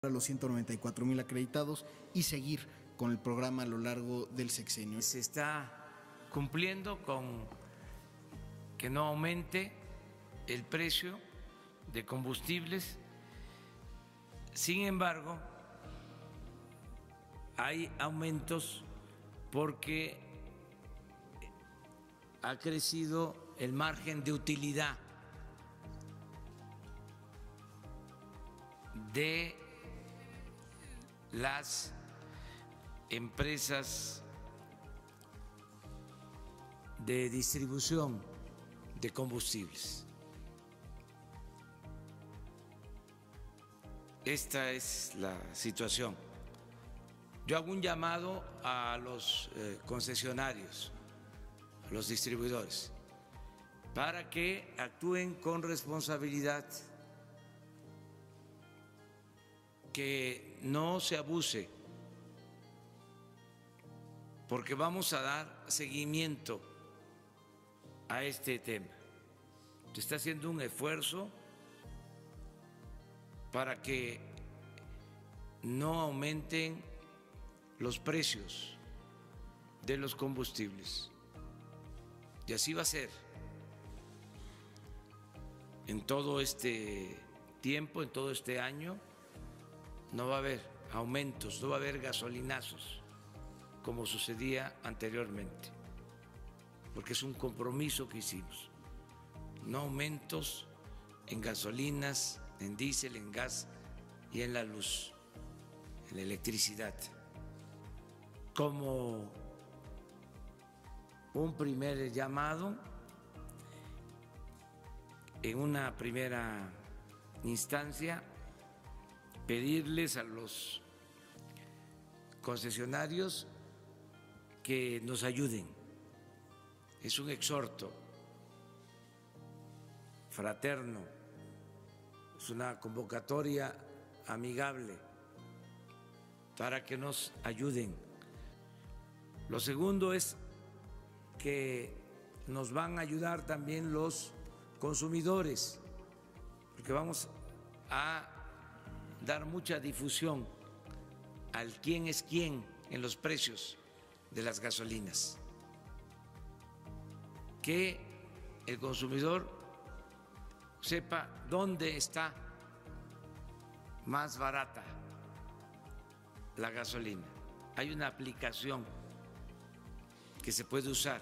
a los 194,000 acreditados y seguir con el programa a lo largo del sexenio. Se está cumpliendo con que no aumente el precio de combustibles. Sin embargo, hay aumentos porque ha crecido el margen de utilidad de las empresas de distribución de combustibles. Esta es la situación. Yo hago un llamado a los concesionarios, a los distribuidores, para que actúen con responsabilidad, que no se abuse, porque vamos a dar seguimiento a este tema. Se está haciendo un esfuerzo para que no aumenten los precios de los combustibles. Y así va a ser en todo este tiempo, en todo este año. No va a haber aumentos, no va a haber gasolinazos como sucedía anteriormente, porque es un compromiso que hicimos. No aumentos en gasolinas, en diésel, en gas y en la luz, en la electricidad. Como un primer llamado, en una primera instancia, pedirles a los concesionarios que nos ayuden. Es un exhorto fraterno, es una convocatoria amigable para que nos ayuden. Lo segundo es que nos van a ayudar también los consumidores, porque vamos a dar mucha difusión al quién es quién en los precios de las gasolinas, que el consumidor sepa dónde está más barata la gasolina. Hay una aplicación que se puede usar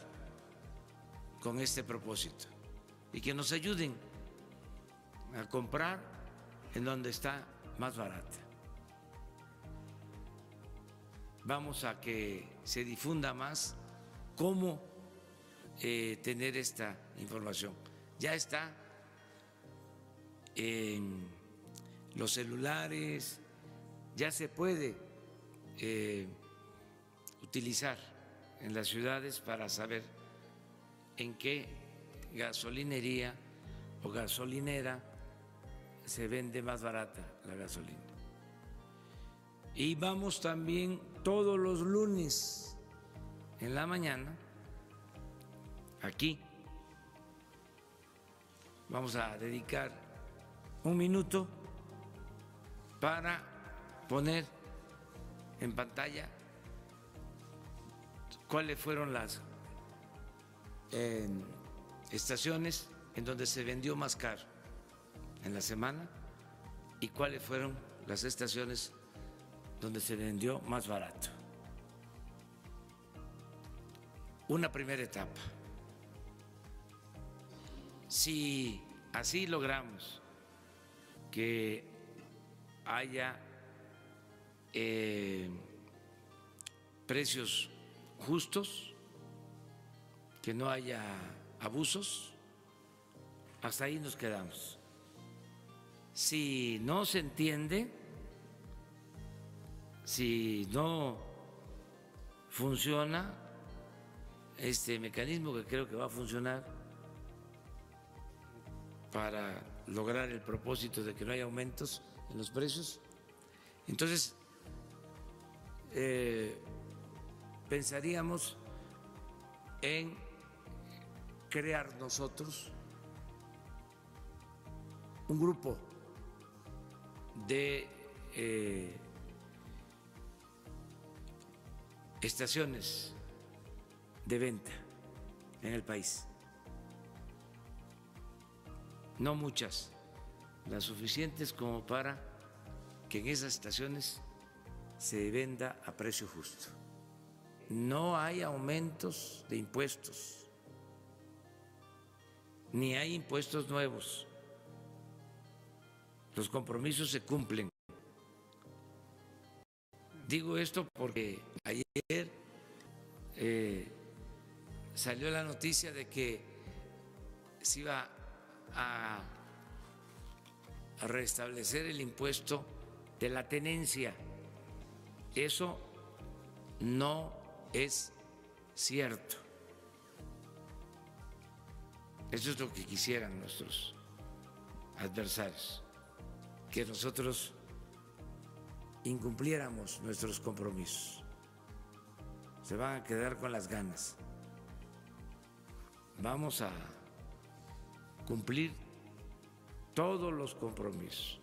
con este propósito y que nos ayuden a comprar en donde está más barata. Vamos a que se difunda más cómo tener esta información. Ya está en los celulares, ya se puede utilizar en las ciudades para saber en qué gasolinería o gasolinera se vende más barata la gasolina. Y vamos también todos los lunes en la mañana, aquí, vamos a dedicar un minuto para poner en pantalla cuáles fueron las estaciones en donde se vendió más caro en la semana y cuáles fueron las estaciones donde se vendió más barato. Una primera etapa. Si así logramos que haya precios justos, que no haya abusos, hasta ahí nos quedamos. Si no se entiende, si no funciona este mecanismo, que creo que va a funcionar para lograr el propósito de que no haya aumentos en los precios, entonces pensaríamos en crear nosotros un grupo de estaciones de venta en el país. No muchas, las suficientes como para que en esas estaciones se venda a precio justo. No hay aumentos de impuestos, ni hay impuestos nuevos. Los compromisos se cumplen. Digo esto porque ayer salió la noticia de que se iba a restablecer el impuesto de la tenencia. Eso no es cierto. Eso es lo que quisieran nuestros adversarios, que nosotros incumpliéramos nuestros compromisos. Se van a quedar con las ganas. Vamos a cumplir todos los compromisos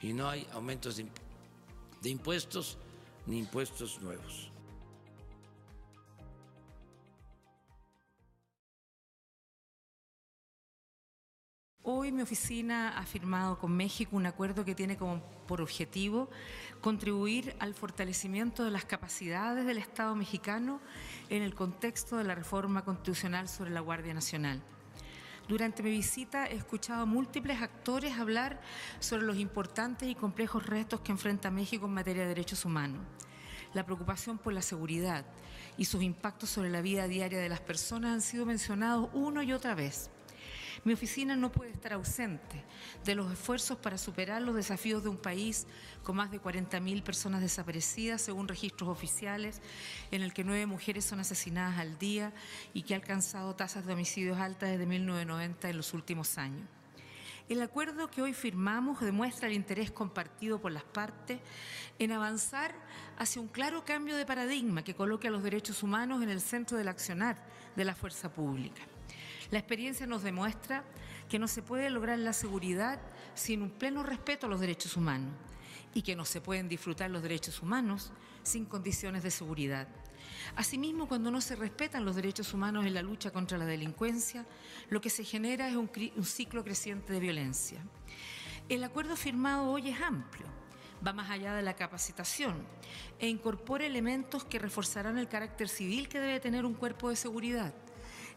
y no hay aumentos de impuestos ni impuestos nuevos. Hoy mi oficina ha firmado con México un acuerdo que tiene por objetivo contribuir al fortalecimiento de las capacidades del Estado mexicano en el contexto de la reforma constitucional sobre la Guardia Nacional. Durante mi visita he escuchado a múltiples actores hablar sobre los importantes y complejos retos que enfrenta México en materia de derechos humanos, la preocupación por la seguridad y sus impactos sobre la vida diaria de las personas han sido mencionados una y otra vez. Mi oficina no puede estar ausente de los esfuerzos para superar los desafíos de un país con más de 40.000 personas desaparecidas, según registros oficiales, en el que 9 mujeres son asesinadas al día y que ha alcanzado tasas de homicidios altas desde 1990 en los últimos años. El acuerdo que hoy firmamos demuestra el interés compartido por las partes en avanzar hacia un claro cambio de paradigma que coloque a los derechos humanos en el centro del accionar de la fuerza pública. La experiencia nos demuestra que no se puede lograr la seguridad sin un pleno respeto a los derechos humanos y que no se pueden disfrutar los derechos humanos sin condiciones de seguridad. Asimismo, cuando no se respetan los derechos humanos en la lucha contra la delincuencia, lo que se genera es un ciclo creciente de violencia. El acuerdo firmado hoy es amplio, va más allá de la capacitación e incorpora elementos que reforzarán el carácter civil que debe tener un cuerpo de seguridad,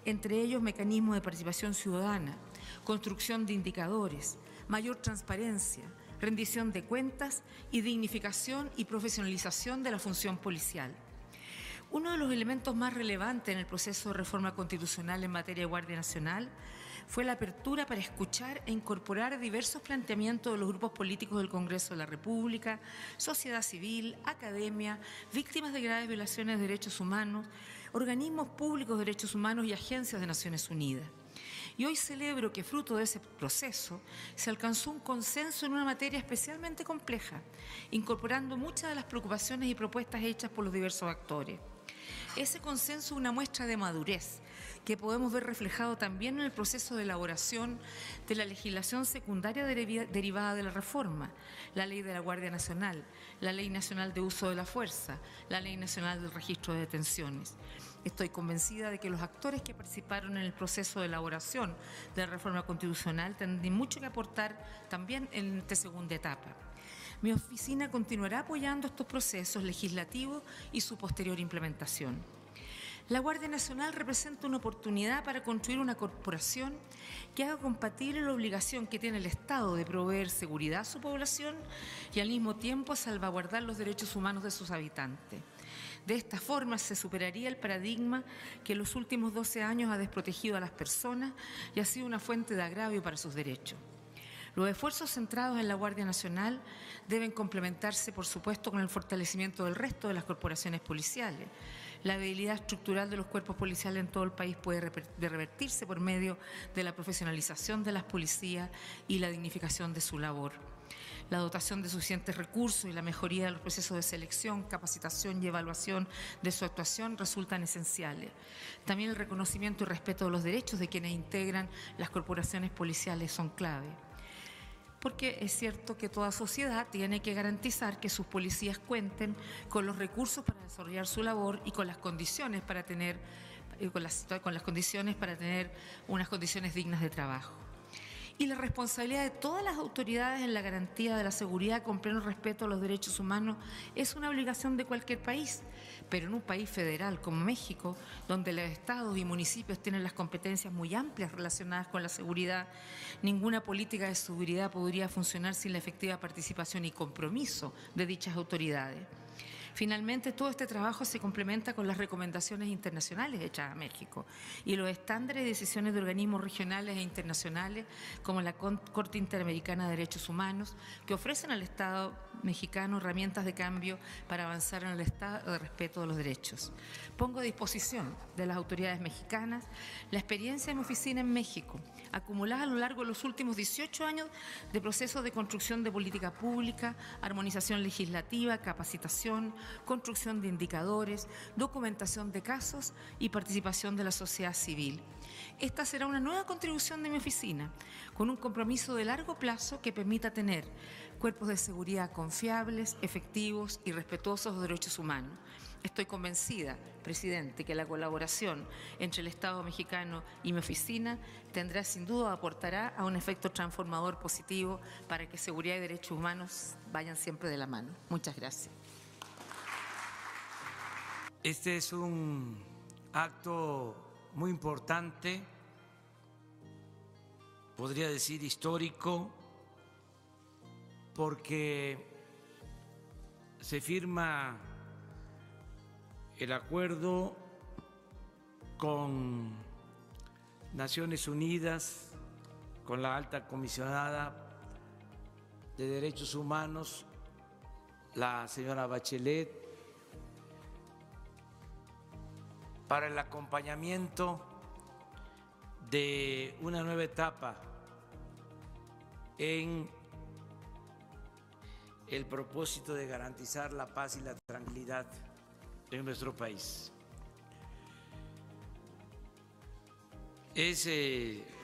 entre ellos mecanismos de participación ciudadana, construcción de indicadores, mayor transparencia, rendición de cuentas y dignificación y profesionalización de la función policial. Uno de los elementos más relevantes en el proceso de reforma constitucional en materia de Guardia Nacional fue la apertura para escuchar e incorporar diversos planteamientos de los grupos políticos del Congreso de la República, sociedad civil, academia, víctimas de graves violaciones de derechos humanos, organismos públicos de derechos humanos y agencias de Naciones Unidas. Y hoy celebro que fruto de ese proceso se alcanzó un consenso en una materia especialmente compleja, incorporando muchas de las preocupaciones y propuestas hechas por los diversos actores. Ese consenso es una muestra de madurez que podemos ver reflejado también en el proceso de elaboración de la legislación secundaria derivada de la reforma, la Ley de la Guardia Nacional, la Ley Nacional de Uso de la Fuerza, la Ley Nacional del Registro de Detenciones. Estoy convencida de que los actores que participaron en el proceso de elaboración de la reforma constitucional tendrán mucho que aportar también en esta segunda etapa. Mi oficina continuará apoyando estos procesos legislativos y su posterior implementación. La Guardia Nacional representa una oportunidad para construir una corporación que haga compatible la obligación que tiene el Estado de proveer seguridad a su población y al mismo tiempo salvaguardar los derechos humanos de sus habitantes. De esta forma se superaría el paradigma que en los últimos 12 años ha desprotegido a las personas y ha sido una fuente de agravio para sus derechos. Los esfuerzos centrados en la Guardia Nacional deben complementarse, por supuesto, con el fortalecimiento del resto de las corporaciones policiales. La debilidad estructural de los cuerpos policiales en todo el país puede revertirse por medio de la profesionalización de las policías y la dignificación de su labor. La dotación de suficientes recursos y la mejoría de los procesos de selección, capacitación y evaluación de su actuación resultan esenciales. También el reconocimiento y respeto de los derechos de quienes integran las corporaciones policiales son clave. porque es cierto que toda sociedad tiene que garantizar que sus policías cuenten con los recursos para desarrollar su labor y con las condiciones para tener, unas condiciones dignas de trabajo. Y la responsabilidad de todas las autoridades en la garantía de la seguridad con pleno respeto a los derechos humanos es una obligación de cualquier país, pero en un país federal como México, donde los estados y municipios tienen las competencias muy amplias relacionadas con la seguridad, ninguna política de seguridad podría funcionar sin la efectiva participación y compromiso de dichas autoridades. Finalmente, todo este trabajo se complementa con las recomendaciones internacionales hechas a México y los estándares y decisiones de organismos regionales e internacionales como la Corte Interamericana de Derechos Humanos, que ofrecen al Estado mexicano herramientas de cambio para avanzar en el estado de respeto de los derechos. Pongo a disposición de las autoridades mexicanas la experiencia de mi oficina en México, acumulada a lo largo de los últimos 18 años de procesos de construcción de política pública, armonización legislativa, capacitación, construcción de indicadores, documentación de casos y participación de la sociedad civil. Esta será una nueva contribución de mi oficina, con un compromiso de largo plazo que permita tener cuerpos de seguridad confiables, efectivos y respetuosos de los derechos humanos. Estoy convencida, presidente, que la colaboración entre el Estado mexicano y mi oficina tendrá sin duda, aportará a un efecto transformador positivo para que seguridad y derechos humanos vayan siempre de la mano. Muchas gracias. Este es un acto muy importante, podría decir histórico, porque se firma el acuerdo con Naciones Unidas, con la alta comisionada de Derechos Humanos, la señora Bachelet, para el acompañamiento de una nueva etapa en el propósito de garantizar la paz y la tranquilidad en nuestro país. Es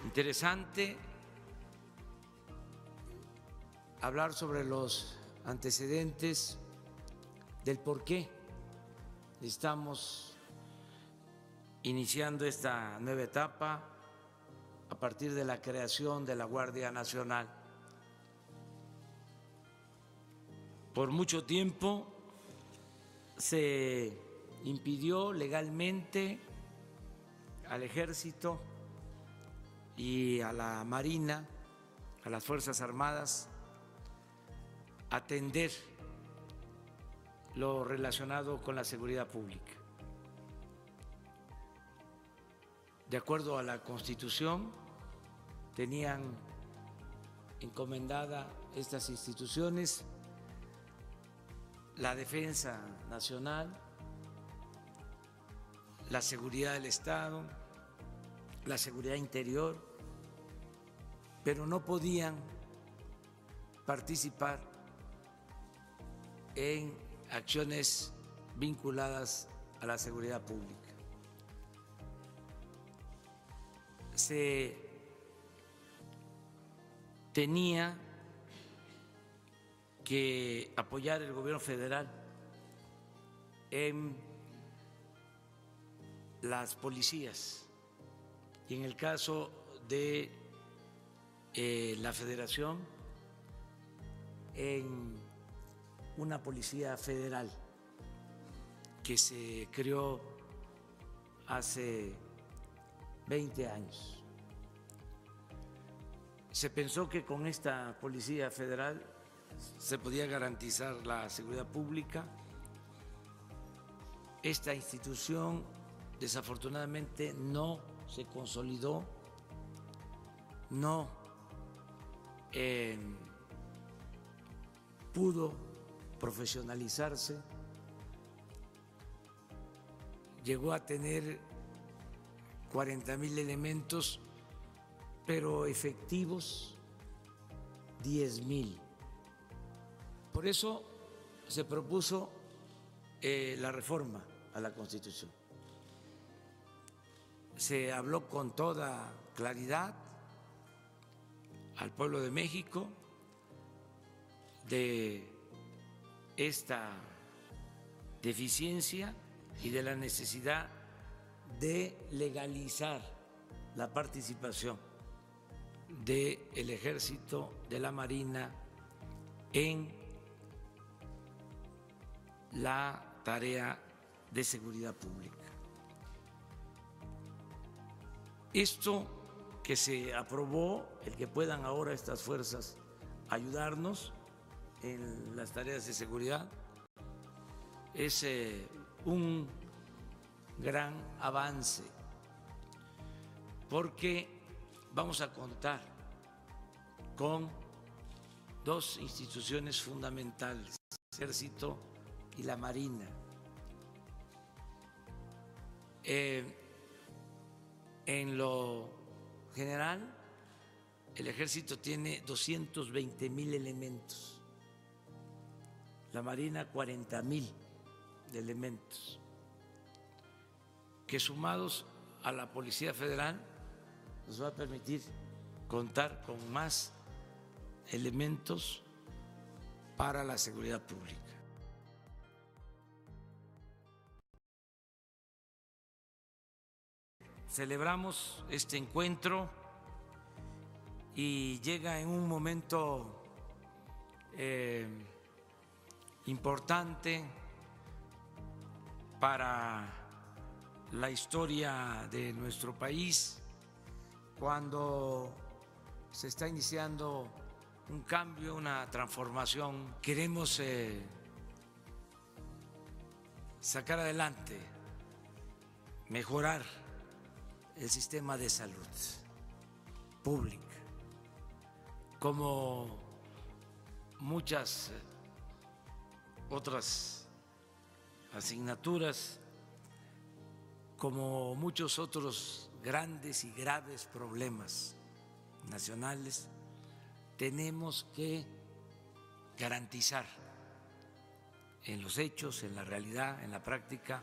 interesante hablar sobre los antecedentes del por qué estamos iniciando esta nueva etapa a partir de la creación de la Guardia Nacional. Por mucho tiempo se impidió legalmente al Ejército y a la Marina, a las Fuerzas Armadas, atender lo relacionado con la seguridad pública. De acuerdo a la Constitución, tenían encomendada estas instituciones la defensa nacional, la seguridad del Estado, la seguridad interior, pero no podían participar en acciones vinculadas a la seguridad pública. Se tenía que apoyar el gobierno federal en las policías y en el caso de la Federación en una policía federal que se creó hace 20 años. Se pensó que con esta policía federal se podía garantizar la seguridad pública. Esta institución desafortunadamente no se consolidó, no pudo profesionalizarse, llegó a tener 40,000 elementos, pero efectivos 10,000. Por eso se propuso la reforma a la Constitución. Se habló con toda claridad al pueblo de México de esta deficiencia y de la necesidad de legalizar la participación del Ejército, de la Marina en la tarea de seguridad pública. Esto que se aprobó, el que puedan ahora estas fuerzas ayudarnos en las tareas de seguridad, es un gran avance, porque vamos a contar con dos instituciones fundamentales, el Ejército y la Marina. En lo general, el Ejército tiene 220,000 elementos, la Marina 40,000 elementos, que sumados a la Policía Federal nos va a permitir contar con más elementos para la seguridad pública. Celebramos este encuentro y llega en un momento importante para la historia de nuestro país, cuando se está iniciando un cambio, una transformación. Queremos sacar adelante, mejorar el sistema de salud pública, como muchas otras asignaturas, como muchos otros grandes y graves problemas nacionales. Tenemos que garantizar en los hechos, en la realidad, en la práctica,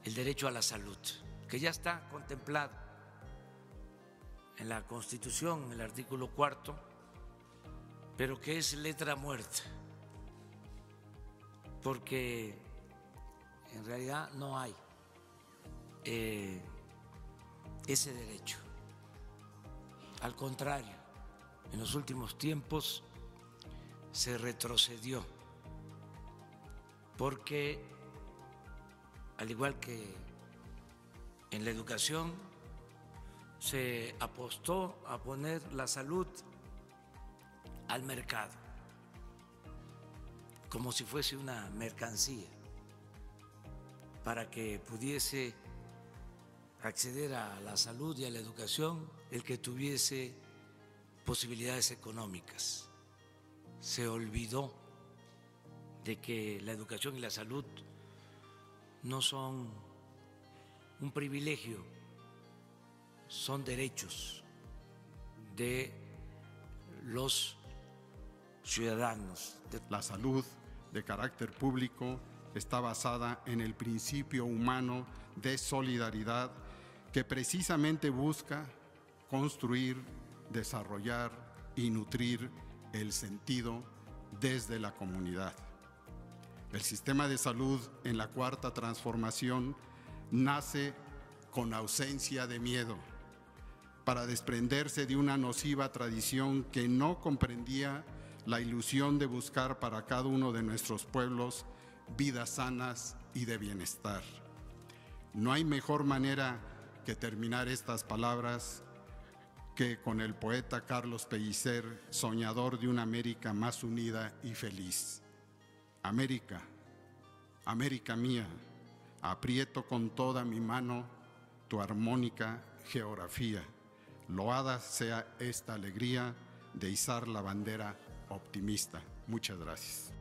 el derecho a la salud, que ya está contemplado en la Constitución, en el artículo 4, pero que es letra muerta, porque en realidad no hay ese derecho. Al contrario, en los últimos tiempos se retrocedió, porque al igual que en la educación, se apostó a poner la salud al mercado, como si fuese una mercancía, para que pudiese acceder a la salud y a la educación el que tuviese posibilidades económicas. Se olvidó de que la educación y la salud no son un privilegio, son derechos de los ciudadanos. La salud de carácter público está basada en el principio humano de solidaridad que precisamente busca construir, desarrollar y nutrir el sentido desde la comunidad. El sistema de salud en la Cuarta Transformación nace con ausencia de miedo, para desprenderse de una nociva tradición que no comprendía la ilusión de buscar para cada uno de nuestros pueblos vidas sanas y de bienestar. No hay mejor manera que terminar estas palabras que con el poeta Carlos Pellicer, soñador de una América más unida y feliz. América, América mía, aprieto con toda mi mano tu armónica geografía. Loada sea esta alegría de izar la bandera optimista. Muchas gracias.